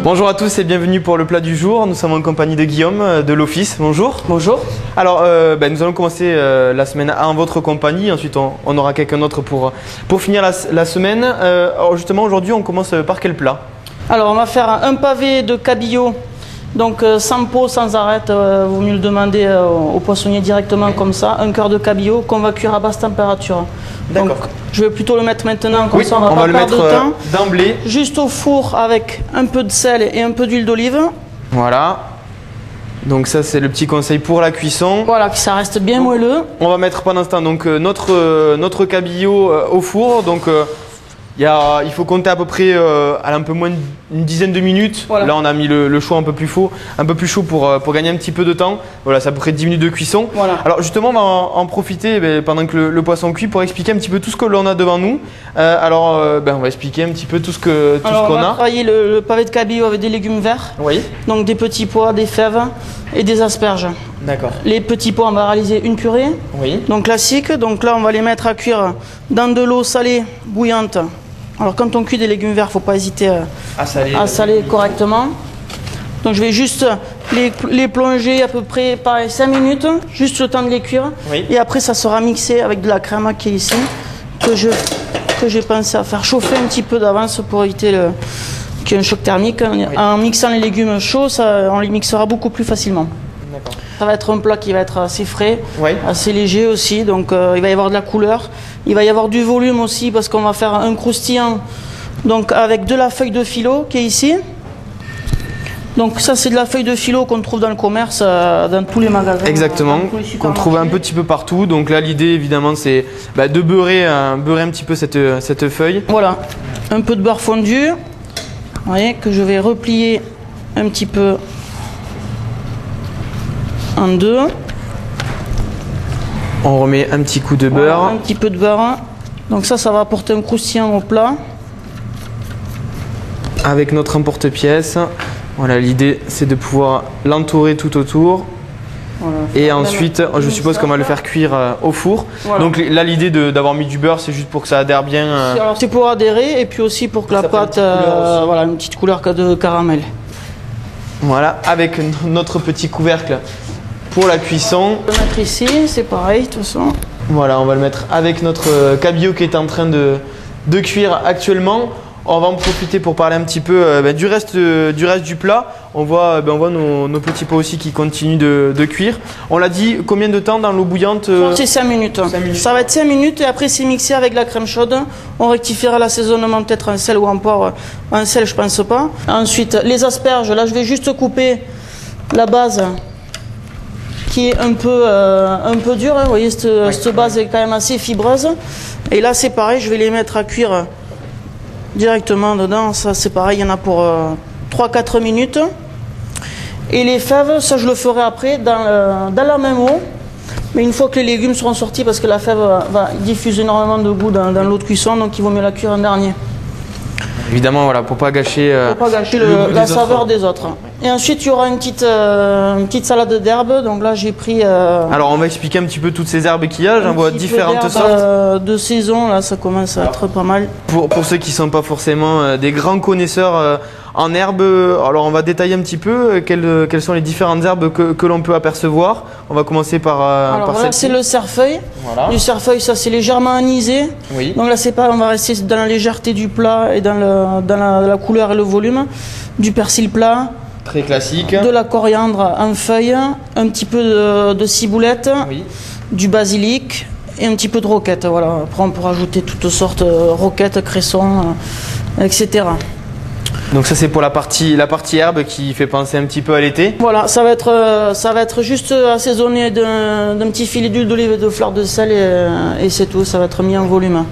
Bonjour à tous et bienvenue pour le plat du jour. Nous sommes en compagnie de Guillaume de l'Office. Bonjour. Bonjour. Alors, nous allons commencer la semaine en votre compagnie. Ensuite, on aura quelqu'un d'autre pour finir la semaine. Alors justement, aujourd'hui, on commence par quel plat? Alors, on va faire un pavé de cabillaud. Donc, sans peau, sans arête. Vaut mieux le demander au poissonnier directement comme ça. Un cœur de cabillaud qu'on va cuire à basse température. D'accord. Je vais plutôt le mettre maintenant, comme oui, ça on va pas le perdre mettre de temps. d'emblée. Juste au four avec un peu de sel et un peu d'huile d'olive. Voilà. Donc ça c'est le petit conseil pour la cuisson. Voilà, que ça reste bien moelleux. On va mettre pendant ce temps donc, notre cabillaud au four. Donc il faut compter à peu près un peu moins d'une dizaine de minutes. Voilà. Là on a mis le chaud un peu plus chaud pour gagner un petit peu de temps. Voilà, c'est à peu près 10 minutes de cuisson. Voilà. Alors justement on va en profiter pendant que le poisson cuit pour expliquer un petit peu tout ce que l'on a devant nous. On va expliquer un petit peu tout ce qu'on On va a. travailler le pavé de cabillaud avec des légumes verts. Oui. Donc des petits pois, des fèves et des asperges. D'accord. Les petits pois, on va réaliser une purée. Oui. Donc classique. Donc là, on va les mettre à cuire dans de l'eau salée bouillante. Alors quand on cuit des légumes verts, il ne faut pas hésiter à saler correctement. Donc je vais juste les plonger à peu près pareil, 5 minutes, juste le temps de les cuire. Oui. Et après ça sera mixé avec de la crème qui est ici, que j'ai pensé à faire chauffer un petit peu d'avance pour éviter qu'il y ait un choc thermique. Oui. En mixant les légumes chauds, on les mixera beaucoup plus facilement. Ça va être un plat qui va être assez frais, oui, assez léger aussi, donc il va y avoir de la couleur. Il va y avoir du volume aussi parce qu'on va faire un croustillant donc avec de la feuille de filo qui est ici. Donc ça c'est de la feuille de filo qu'on trouve dans le commerce, dans tous les magasins. Exactement, qu'on trouve un petit peu partout. Donc là l'idée évidemment c'est de beurrer un petit peu cette feuille. Voilà, un peu de beurre fondu, vous voyez, que je vais replier un petit peu en deux. On remet un petit coup de beurre. Voilà, un petit peu de beurre. Donc ça va apporter un croustillant au plat. Avec notre emporte-pièce. Voilà, l'idée c'est de pouvoir l'entourer tout autour. Voilà, et ensuite, je suppose qu'on va le faire cuire au four. Voilà. Donc là, l'idée d'avoir mis du beurre, c'est juste pour que ça adhère bien. C'est pour adhérer et puis aussi pour que la pâte, voilà, une petite couleur de caramel. Voilà, avec notre petit couvercle pour la cuisson. On va le mettre ici, c'est pareil de toute façon. Voilà, on va le mettre avec notre cabillaud qui est en train de cuire actuellement. On va en profiter pour parler un petit peu du reste du plat. On voit nos petits pois aussi qui continuent de cuire. On l'a dit, combien de temps dans l'eau bouillante? C'est 5 minutes. 5 minutes. Ça va être 5 minutes et après c'est mixé avec la crème chaude. On rectifiera l'assaisonnement peut-être en sel ou en poivre. En sel, je pense pas. Ensuite, les asperges. Là, je vais juste couper la base qui est un peu dure. Hein. Vous voyez, cette base est quand même assez fibreuse. Et là, c'est pareil, je vais les mettre à cuire directement dedans. Ça, c'est pareil, il y en a pour 3-4 minutes. Et les fèves, ça, je le ferai après dans la même eau. Mais une fois que les légumes seront sortis, parce que la fève va diffuser énormément de goût dans l'eau de cuisson, donc il vaut mieux la cuire en dernier. Évidemment, voilà, pour pas gâcher, la saveur des autres. Et ensuite, il y aura une petite salade d'herbes. Donc là, j'ai pris. Alors, on va expliquer un petit peu toutes ces herbes qu'il y a. J'en vois différentes sortes. De saison, là, ça commence à être pas mal. Pour ceux qui ne sont pas forcément des grands connaisseurs en herbes, alors on va détailler un petit peu quelles sont les différentes herbes que l'on peut apercevoir. On va commencer par voilà, c'est le cerfeuil. Voilà. Du cerfeuil, ça c'est légèrement anisé. Oui. Donc là, c'est pas, on va rester dans la légèreté du plat et dans la couleur et le volume. Du persil plat. Très classique. De la coriandre en feuilles, un petit peu de ciboulette, oui, du basilic et un petit peu de roquette. Voilà. Après, on peut rajouter toutes sortes de roquettes, cressons, etc. Donc ça c'est pour la partie herbe qui fait penser un petit peu à l'été. Voilà, ça va être juste assaisonné d'un petit filet d'huile d'olive et de fleurs de sel et c'est tout, ça va être mis en volume.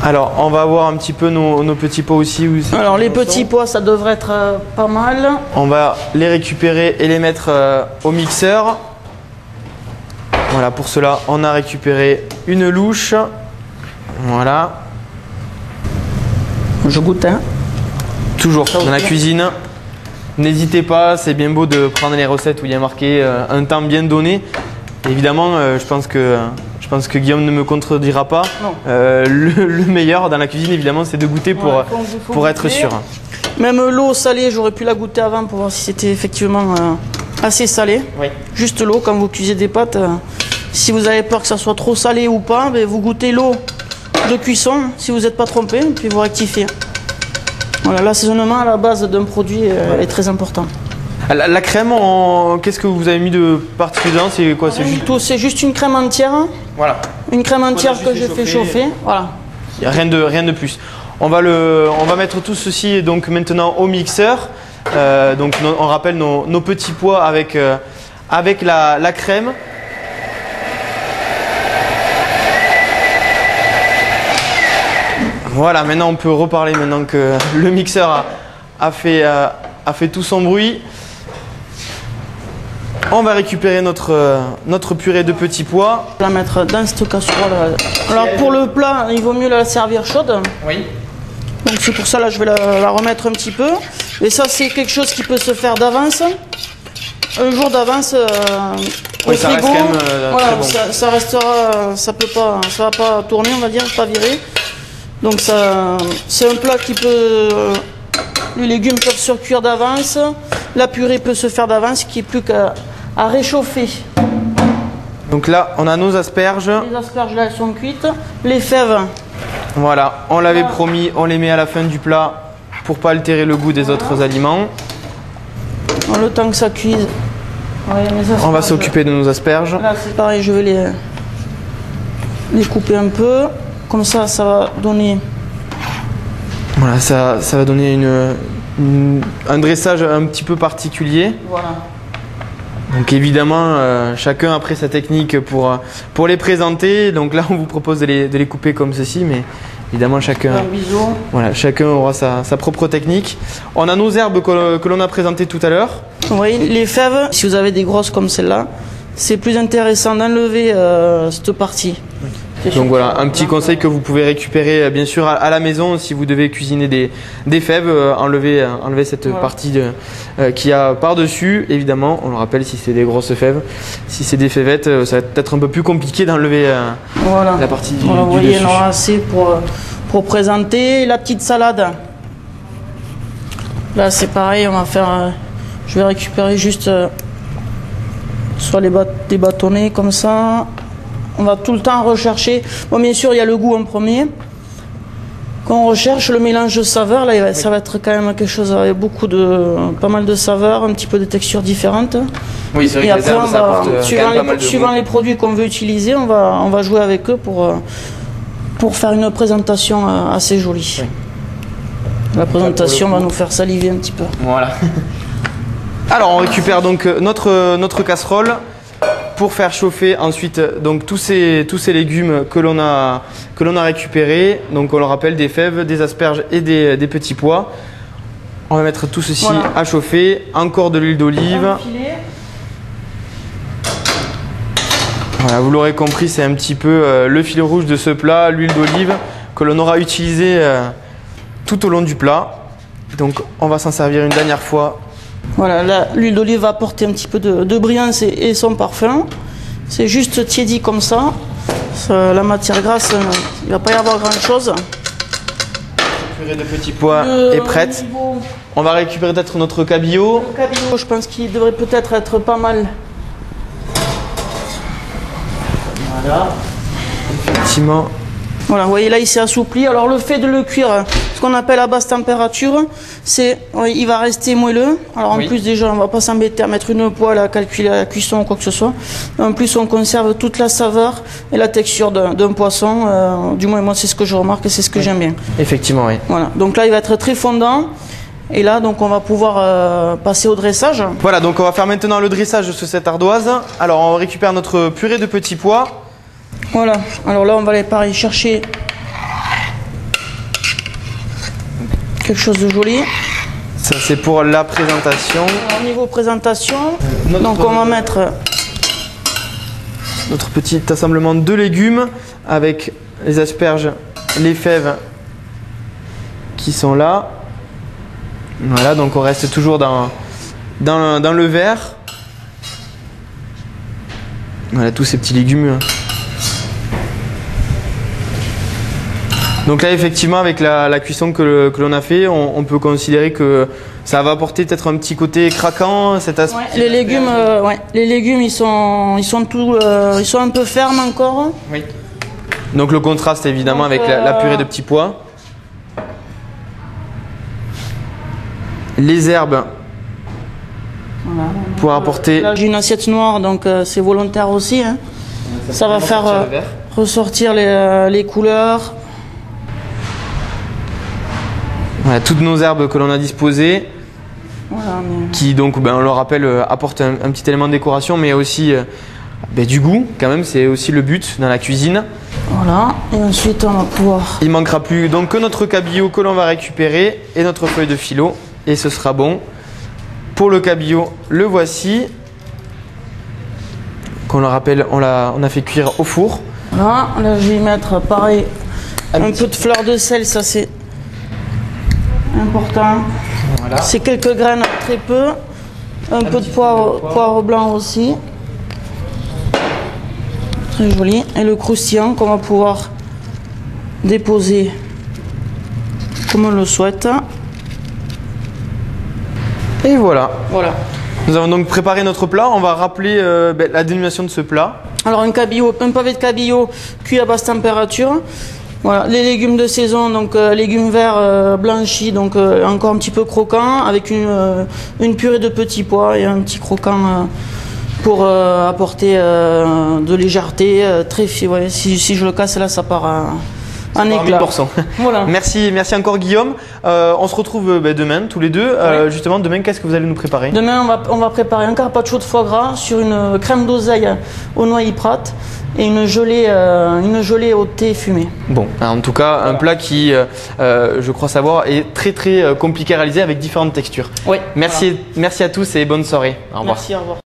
Alors on va voir un petit peu nos petits pois aussi. Alors les petits pois, ça devrait être pas mal. On va les récupérer et les mettre au mixeur. Voilà, pour cela on a récupéré une louche. Voilà. Je goûte, hein. Toujours dans la cuisine. N'hésitez pas, c'est bien beau de prendre les recettes où il y a marqué un temps bien donné. Évidemment, je pense que Guillaume ne me contredira pas. Le meilleur dans la cuisine, évidemment, c'est de goûter pour être sûr. Même l'eau salée, j'aurais pu la goûter avant pour voir si c'était effectivement assez salé. Oui. Juste l'eau, quand vous cuisez des pâtes, si vous avez peur que ça soit trop salé ou pas, ben vous goûtez l'eau de cuisson si vous n'êtes pas trompé, puis vous rectifiez. Voilà, l'assaisonnement à la base d'un produit est très important. La crème, qu'est-ce que vous avez mis de particulier dedans? C'est quoi? C'est juste une crème entière. Voilà. Une crème entière que j'ai fait chauffer. Voilà. Il n'y a rien de plus. On va mettre tout ceci donc maintenant au mixeur. Donc on rappelle nos petits pois avec la crème. Voilà, maintenant on peut reparler maintenant que le mixeur a fait tout son bruit. On va récupérer notre purée de petits pois. On va la mettre dans cette casserole. Alors pour le plat, il vaut mieux la servir chaude. Oui. Donc c'est pour ça là je vais la remettre un petit peu. Et ça c'est quelque chose qui peut se faire d'avance. Un jour d'avance au ça frigo. Reste quand même, voilà, très bon. ça restera, ça va pas tourner, on va dire, pas virer. Donc ça, c'est un plat qui peut, les légumes peuvent se cuire d'avance, la purée peut se faire d'avance, qui est plus qu'à réchauffer. Donc là, on a nos asperges. Les asperges là, elles sont cuites. Les fèves. Voilà, on l'avait promis, on les met à la fin du plat pour pas altérer le goût des autres aliments. Le temps que ça cuise. On va s'occuper de nos asperges. Là, c'est pareil, je vais les couper un peu. Comme ça, ça va donner. Voilà, ça va donner un dressage un petit peu particulier. Voilà. Donc évidemment, chacun après sa technique pour les présenter. Donc là, on vous propose de les couper comme ceci, mais évidemment chacun aura sa propre technique. On a nos herbes que l'on a présentées tout à l'heure. Vous voyez, les fèves, si vous avez des grosses comme celle-là, c'est plus intéressant d'enlever cette partie. Donc voilà, un petit conseil que vous pouvez récupérer bien sûr à la maison si vous devez cuisiner des fèves, enlever cette partie qu'il y a par-dessus. Évidemment, on le rappelle, si c'est des grosses fèves, si c'est des fèvettes, ça va être un peu plus compliqué d'enlever la partie du vous voyez, dessus. on aura assez pour présenter la petite salade. Là, c'est pareil, on va faire. Je vais récupérer juste soit des bâtonnets comme ça. On va tout le temps rechercher. Bon, bien sûr, il y a le goût en premier. Quand on recherche le mélange de saveurs, là, ça va être quand même quelque chose avec pas mal de saveurs, un petit peu de textures différentes. Oui, c'est vrai. Et après, suivant les produits qu'on veut utiliser, on va jouer avec eux pour faire une présentation assez jolie. Oui. La présentation va nous faire saliver un petit peu. Voilà. Alors, on récupère donc notre casserole. Pour faire chauffer ensuite donc tous ces légumes que l'on a récupérés, donc on le rappelle, des fèves, des asperges et des petits pois. On va mettre tout ceci à chauffer, encore de l'huile d'olive. Voilà, vous l'aurez compris, c'est un petit peu le fil rouge de ce plat, l'huile d'olive que l'on aura utilisé tout au long du plat. Donc on va s'en servir une dernière fois. Voilà, l'huile d'olive va apporter un petit peu de brillance et son parfum. C'est juste tiédi comme ça. La matière grasse, il ne va pas y avoir grand chose. La purée de petits pois est prête. On va récupérer peut-être notre cabillaud. Le cabillaud, je pense qu'il devrait peut-être être pas mal. Voilà. Effectivement. Voilà, vous voyez là il s'est assoupli. Alors le fait de le cuire, ce qu'on appelle à basse température, il va rester moelleux. Alors en plus déjà on va pas s'embêter à mettre une poêle à calculer la cuisson ou quoi que ce soit. En plus on conserve toute la saveur et la texture d'un poisson. Du moins moi c'est ce que je remarque et c'est ce que j'aime bien. Effectivement, oui. Voilà, donc là il va être très fondant. Et là donc on va pouvoir passer au dressage. Voilà, donc on va faire maintenant le dressage de cette ardoise. Alors on récupère notre purée de petits pois. Voilà, alors là on va aller pareil chercher quelque chose de joli. Ça c'est pour la présentation. Alors, au niveau présentation, donc on va mettre notre petit assemblement de légumes avec les asperges, les fèves qui sont là. Voilà, donc on reste toujours dans le verre. Voilà tous ces petits légumes. Donc là, effectivement, avec la cuisson que l'on a fait, on peut considérer que ça va apporter peut-être un petit côté craquant. Les légumes, ils sont un peu fermes encore. Oui. Donc le contraste, évidemment, avec la purée de petits pois. Les herbes. Voilà. Pour apporter. Là, j'ai une assiette noire, donc c'est volontaire aussi. Hein. Ça va faire ressortir les couleurs. Voilà, toutes nos herbes que l'on a disposées, voilà, qui donc, on le rappelle, apportent un petit élément de décoration, mais aussi du goût, quand même, c'est aussi le but dans la cuisine. Voilà, et ensuite on va pouvoir... Il ne manquera plus donc que notre cabillaud que l'on va récupérer et notre feuille de filo, et ce sera bon. Pour le cabillaud, le voici. Qu'on le rappelle, on a fait cuire au four. Voilà, là je vais y mettre pareil un peu de fleur de sel, ça c'est important. Voilà. C'est quelques graines, très peu. Un peu de poivre blanc aussi. Très joli. Et le croustillant qu'on va pouvoir déposer comme on le souhaite. Et voilà. Voilà. Nous avons donc préparé notre plat. On va rappeler la dénomination de ce plat. Alors un pavé de cabillaud cuit à basse température. Voilà, les légumes de saison, donc légumes verts blanchis, donc encore un petit peu croquants, avec une purée de petits pois et un petit croquant pour apporter de légèreté. Très ouais, si je le casse là, ça part en éclat. 1000%. Voilà. Merci encore Guillaume. On se retrouve demain tous les deux. Ouais. Justement, demain, qu'est-ce que vous allez nous préparer? Demain, on va préparer un carpaccio de foie gras sur une crème d'oseille au noix Prat et une gelée au thé fumé. Bon, en tout cas, un plat qui, je crois savoir, est très compliqué à réaliser avec différentes textures. Oui. Merci à tous et bonne soirée. Au revoir. Merci, au revoir.